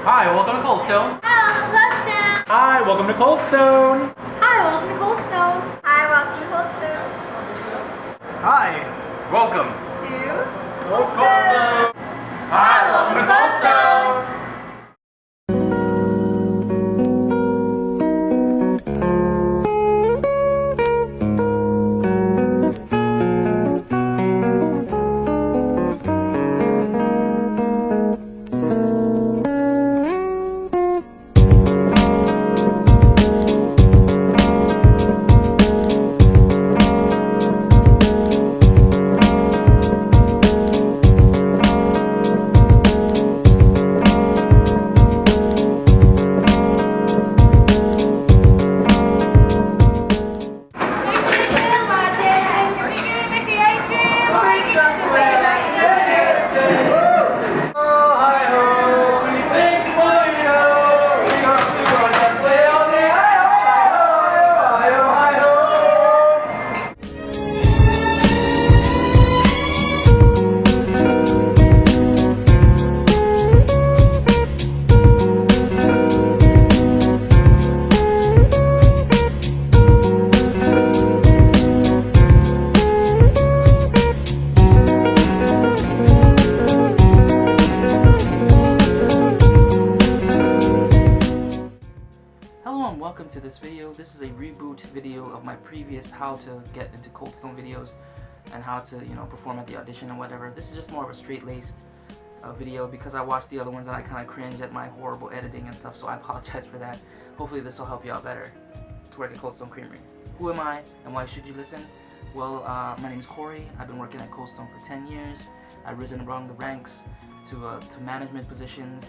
Hi, welcome to Cold Stone. Hi, welcome to Cold Stone. Hi, welcome to Cold Stone. Hi, welcome to Cold Stone. Hi, welcome To Cold Stone. Hi, welcome to Cold Stone. Hello and welcome to this video. This is a reboot video of my previous how to get into Cold Stone videos and how to, perform at the audition and whatever. This is just more of a straight-laced video because I watched the other ones and I kind of cringe at my horrible editing and stuff, so I apologize for that. Hopefully this will help you out better to work at Cold Stone Creamery. Who am I and why should you listen? Well, my name is Corey. I've been working at Cold Stone for 10 years. I've risen along the ranks to management positions.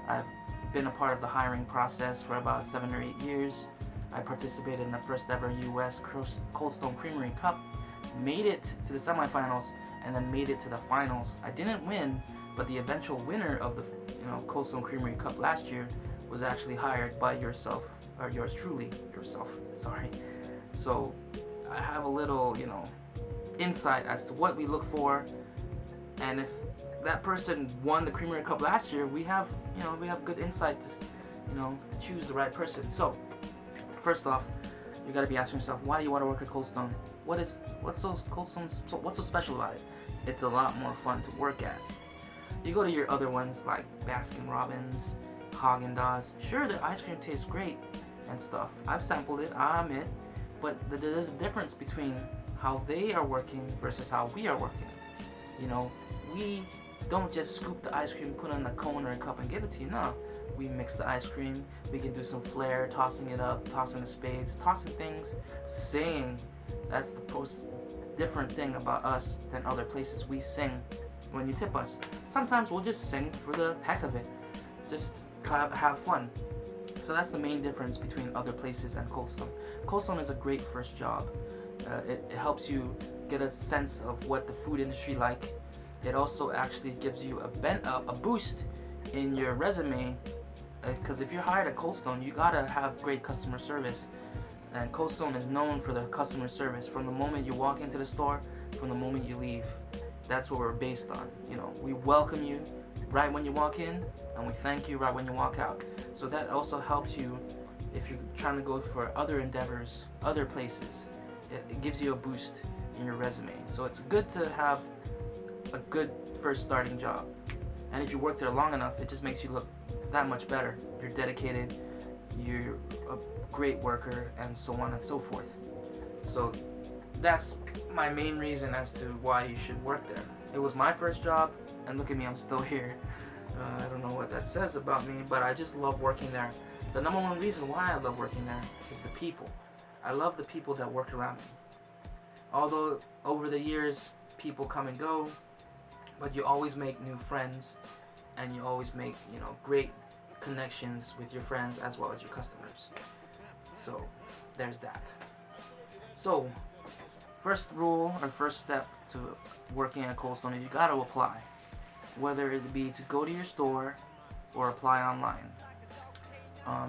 I've been a part of the hiring process for about 7 or 8 years. I participated in the first ever US Cold Stone Creamery Cup, made it to the semifinals, and then made it to the finals. I didn't win, but the eventual winner of the Cold Stone Creamery Cup last year was actually hired by yourself, or yours truly, yourself, sorry. So I have a little, insight as to what we look for, and if that person won the Creamery Cup last year, we have good insight to choose the right person. So first off, you got to be asking yourself, why do you want to work at Cold Stone? What's so special about it? It's a lot more fun to work at. You go to your other ones like Baskin Robbins, Haagen-Dazs. Sure, their ice cream tastes great and stuff. I've sampled it, I admit, but there's a difference between how they are working versus how we are working. We don't just scoop the ice cream, put it in a cone or a cup and give it to you. No, we mix the ice cream. We can do some flair, tossing it up, tossing the spades, tossing things, sing. That's the most different thing about us than other places. We sing when you tip us. Sometimes we'll just sing for the heck of it, just have fun. So that's the main difference between other places and Cold Stone. Cold Stone is a great first job. It helps you get a sense of what the food industry like. It also actually gives you a boost in your resume, because if you're hired at Cold Stone, you gotta have great customer service, and Cold Stone is known for their customer service from the moment you walk into the store, from the moment you leave. That's what we're based on. We welcome you right when you walk in, and we thank you right when you walk out. So that also helps you if you're trying to go for other endeavors, other places. It gives you a boost in your resume. So it's good to have a good first starting job, and if you work there long enough, it just makes you look that much better. You're dedicated, you're a great worker, and so on and so forth. So that's my main reason as to why you should work there. It was my first job, and look at me, I'm still here. I don't know what that says about me, but I just love working there. The number one reason why I love working there is the people. I love the people that work around me. Although over the years people come and go, but you always make new friends, and you always make great connections with your friends as well as your customers. So there's that. So first rule or first step to working at Cold Stone is you gotta apply, whether it be to go to your store or apply online.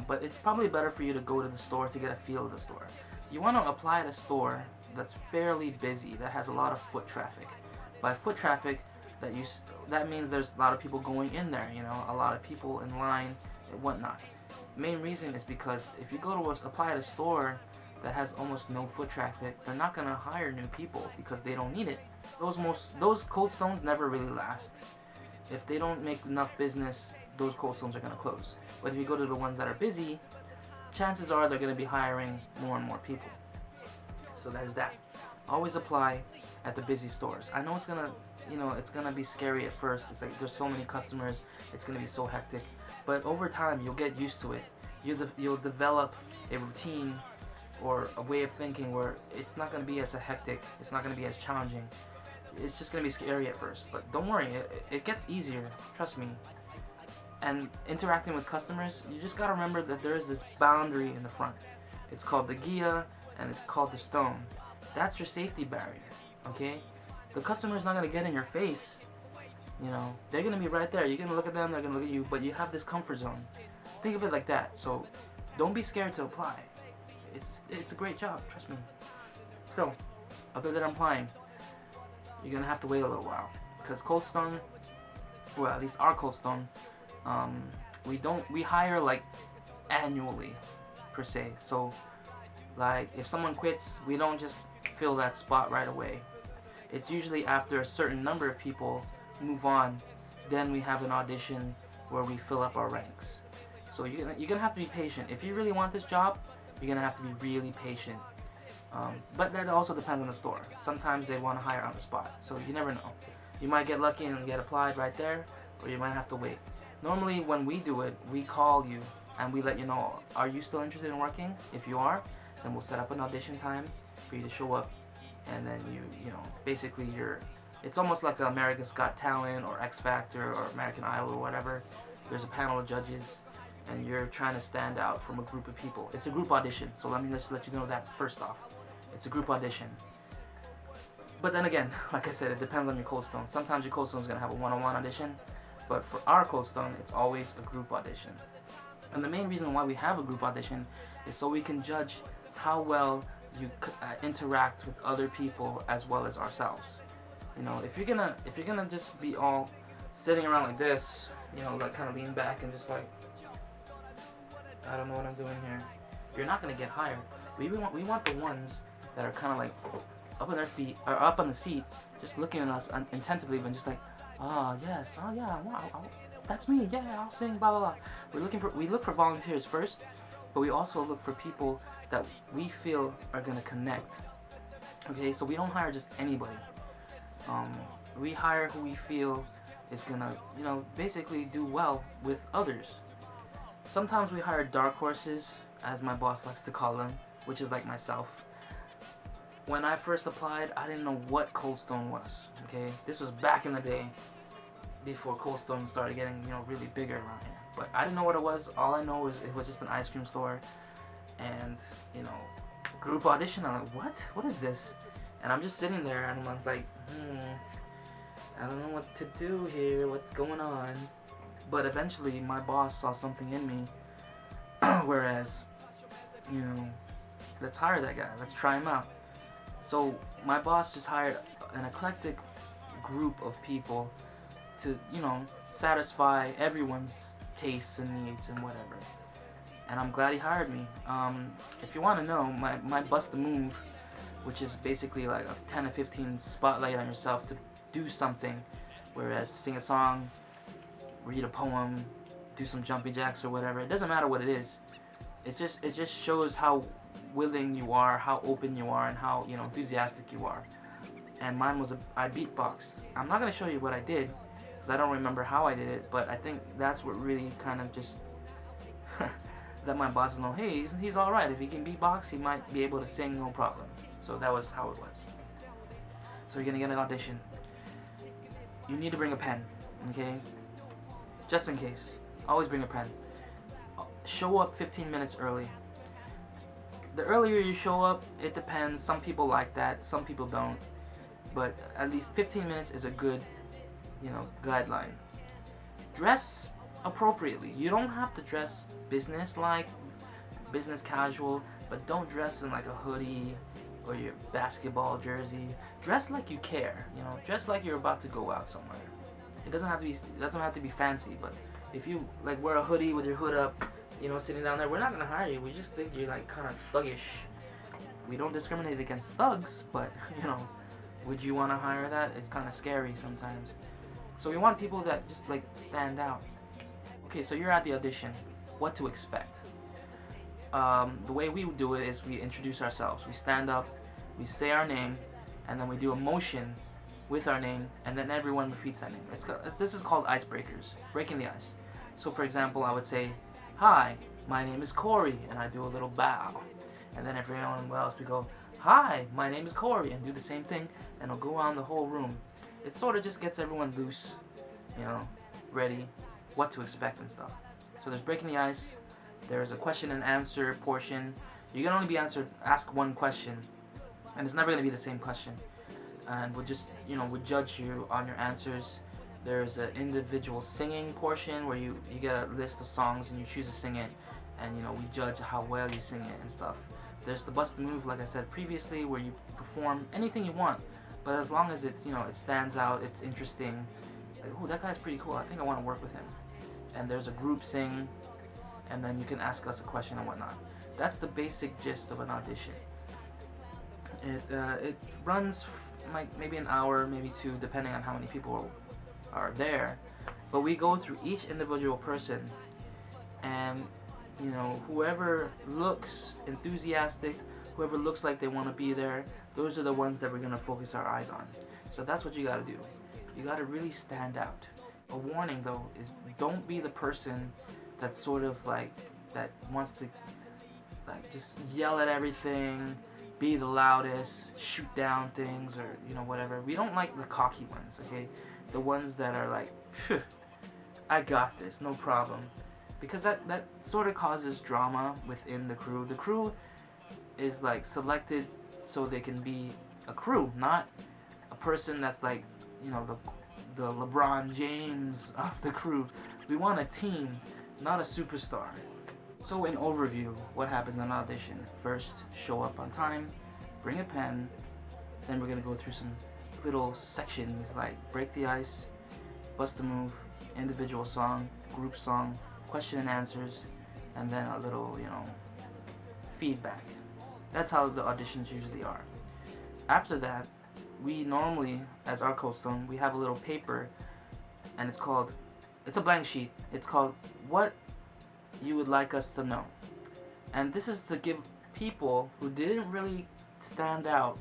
But it's probably better for you to go to the store to get a feel of the store. You want to apply at a store that's fairly busy, that has a lot of foot traffic. By foot traffic, that means there's a lot of people going in there, you know, a lot of people in line and whatnot. Main reason is because if you go to apply at a store that has almost no foot traffic, they're not gonna hire new people because they don't need it. Those Cold Stones never really last. If they don't make enough business, those Cold Stones are gonna close. But if you go to the ones that are busy, chances are they're gonna be hiring more and more people. So there's that. Always apply at the busy stores. I know it's gonna, you know, it's gonna be scary at first. It's like there's so many customers, it's gonna be so hectic. But over time, you'll get used to it. You'll develop a routine or a way of thinking where it's not gonna be as hectic. It's not gonna be as challenging. It's just gonna be scary at first. But don't worry, it gets easier. Trust me. And interacting with customers, you just gotta remember that there is this boundary in the front. It's called the Gia and it's called the stone. That's your safety barrier, okay? The customer's not gonna get in your face, you know. They're gonna be right there. You're gonna look at them, they're gonna look at you, but you have this comfort zone. Think of it like that. So don't be scared to apply. It's a great job, trust me. So, other than applying, you're gonna have to wait a little while because Cold Stone, well, at least our Cold Stone, we hire like annually per se. So like if someone quits, we don't just fill that spot right away. It's usually after a certain number of people move on, then we have an audition where we fill up our ranks. So you're gonna have to be patient. If you really want this job, you're gonna have to be really patient. But that also depends on the store. Sometimes they want to hire on the spot, so you never know. You might get lucky and get applied right there, or you might have to wait. Normally when we do it, we call you and we let you know, are you still interested in working? If you are, then we'll set up an audition time for you to show up, and then you know, basically it's almost like America's Got Talent or X Factor or American Idol or whatever. There's a panel of judges and you're trying to stand out from a group of people. It's a group audition, so let me just let you know that first off. It's a group audition. But then again, like I said, it depends on your Cold Stone. Sometimes your Cold Stone is going to have a one-on-one audition, but for our Cold Stone, it's always a group audition. And the main reason why we have a group audition is so we can judge how well you interact with other people as well as ourselves. You know, if you're gonna just be all sitting around like this, you know, like kind of lean back and just like, I don't know what I'm doing here, you're not gonna get hired. We want the ones that are kind of like up on their feet or up on the seat, just looking at us intensively and just like, oh yes, oh yeah, wow, that's me, yeah, I'll sing, blah blah blah. We look for volunteers first, but we also look for people that we feel are gonna connect. Okay, so we don't hire just anybody. We hire who we feel is gonna, you know, basically do well with others. Sometimes we hire dark horses, as my boss likes to call them, which is like myself. When I first applied, I didn't know what Cold Stone was. Okay, this was back in the day, before Cold Stone started getting, you know, really bigger around here. But I didn't know what it was. All I know is it was just an ice cream store, and you know, group audition. I'm like, what? What is this? And I'm just sitting there, and I'm like, I don't know what to do here. What's going on? But eventually, my boss saw something in me. Whereas, you know, let's hire that guy. Let's try him out. So my boss just hired an eclectic group of people to, you know, satisfy everyone's tastes and needs and whatever. And I'm glad he hired me. If you want to know, my bust the move, which is basically like a 10 to 15 spotlight on yourself to do something, whereas sing a song, read a poem, do some jumpy jacks or whatever. It doesn't matter what it is. It just shows how willing you are, how open you are, and how, you know, enthusiastic you are. And mine was I beatboxed. I'm not gonna show you what I did because I don't remember how I did it, but I think that's what really kind of just let my boss know, hey, he's all right. If he can beatbox, he might be able to sing, no problem. So that was how it was. So you're gonna get an audition. You need to bring a pen, okay? Just in case. Always bring a pen. Show up 15 minutes early. The earlier you show up, it depends. Some people like that, some people don't. But at least 15 minutes is a good, you know, guideline. Dress appropriately. You don't have to dress business casual, but don't dress in like a hoodie or your basketball jersey. Dress like you care, you know. Dress like you're about to go out somewhere. It doesn't have to be fancy, but if you like wear a hoodie with your hood up, you know, sitting down there, we're not gonna hire you. We just think you're like kind of thuggish. We don't discriminate against thugs, but you know, would you want to hire that? It's kind of scary sometimes. So we want people that just like stand out. Okay, so you're at the audition. What to expect? The way we do it is we introduce ourselves. We stand up, we say our name, and then we do a motion with our name, and then everyone repeats that name. This is called icebreakers, breaking the ice. So for example, I would say, "Hi, my name is Corey," and I do a little bow. And then everyone else we go, "Hi, my name is Corey," and do the same thing, and it'll go around the whole room. It sort of just gets everyone loose, you know, ready, what to expect and stuff. So there's breaking the ice. There's a question and answer portion. You can only be asked one question, and it's never going to be the same question. And we'll just, you know, we'll judge you on your answers. There's an individual singing portion where you get a list of songs and you choose to sing it, and you know, we judge how well you sing it and stuff. There's the bust the move, like I said previously, where you perform anything you want, but as long as it's, you know, it stands out, it's interesting. Like, oh, that guy's pretty cool. I think I want to work with him. And there's a group sing, and then you can ask us a question and whatnot. That's the basic gist of an audition. It runs like maybe an hour, maybe two, depending on how many people are there. But we go through each individual person, and you know, whoever looks enthusiastic, whoever looks like they want to be there, those are the ones that we're gonna focus our eyes on. So that's what you gotta do. You gotta really stand out. A warning though is don't be the person that's sort of like that wants to like just yell at everything, be the loudest, shoot down things, or you know, whatever. We don't like the cocky ones, okay? The ones that are like, I got this, no problem. Because that sort of causes drama within the crew. The crew is like selected so they can be a crew, not a person that's like, you know, the LeBron James of the crew. We want a team, not a superstar. So in overview, what happens in an audition? First, show up on time, bring a pen, then we're gonna go through some little sections like break the ice, bust the move, individual song, group song, question and answers, and then a little, you know, feedback. That's how the auditions usually are. After that, we normally, as our Cold Stone, we have a little paper, and it's a blank sheet. It's called What You Would Like Us to Know. And this is to give people who didn't really stand out,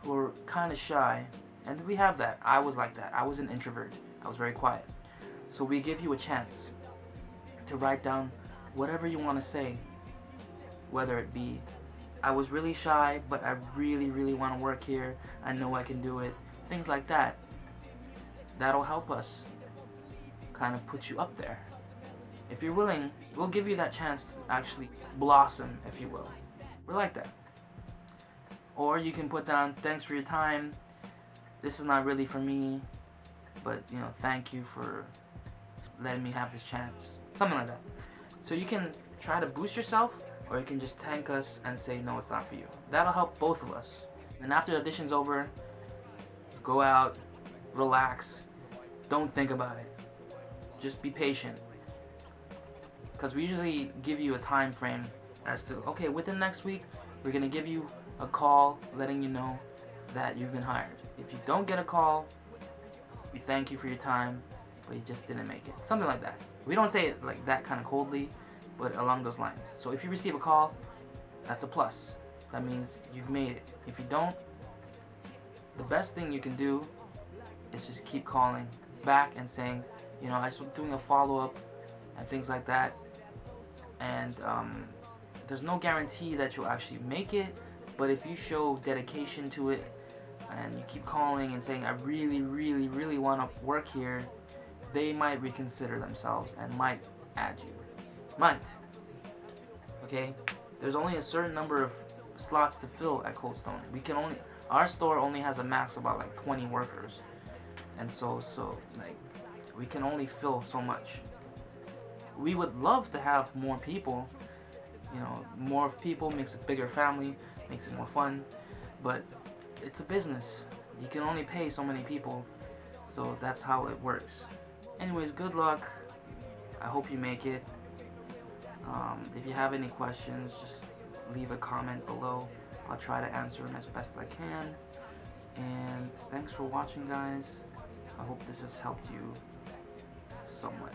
who are kind of shy, and we have that. I was like that. I was an introvert. I was very quiet. So we give you a chance to write down whatever you want to say, whether it be, I was really shy, but I really, really want to work here. I know I can do it. Things like that. That'll help us kind of put you up there. If you're willing, we'll give you that chance to actually blossom, if you will. We're like that. Or you can put down, thanks for your time. This is not really for me, but you know, thank you for letting me have this chance. Something like that. So you can try to boost yourself, or you can just thank us and say, no, it's not for you. That'll help both of us. And after the audition's over, go out, relax, don't think about it. Just be patient. Because we usually give you a time frame as to, okay, within next week, we're going to give you a call letting you know that you've been hired. If you don't get a call, we thank you for your time, but you just didn't make it. Something like that. We don't say it like that kind of coldly, but along those lines. So if you receive a call, that's a plus. That means you've made it. If you don't, the best thing you can do is just keep calling back and saying, you know, I just was doing a follow-up and things like that. And there's no guarantee that you'll actually make it, but if you show dedication to it and you keep calling and saying, I really, really, really want to work here, they might reconsider themselves and might add you. Might. Okay? There's only a certain number of slots to fill at Cold Stone. Our store only has a max of about like 20 workers. And so like, we can only fill so much. We would love to have more people. You know, more people makes a bigger family, makes it more fun. but it's a business. You can only pay so many people, so that's how it works. Anyways, good luck. I hope you make it. If you have any questions, just leave a comment below. I'll try to answer them as best I can. And thanks for watching, guys. I hope this has helped you somewhat.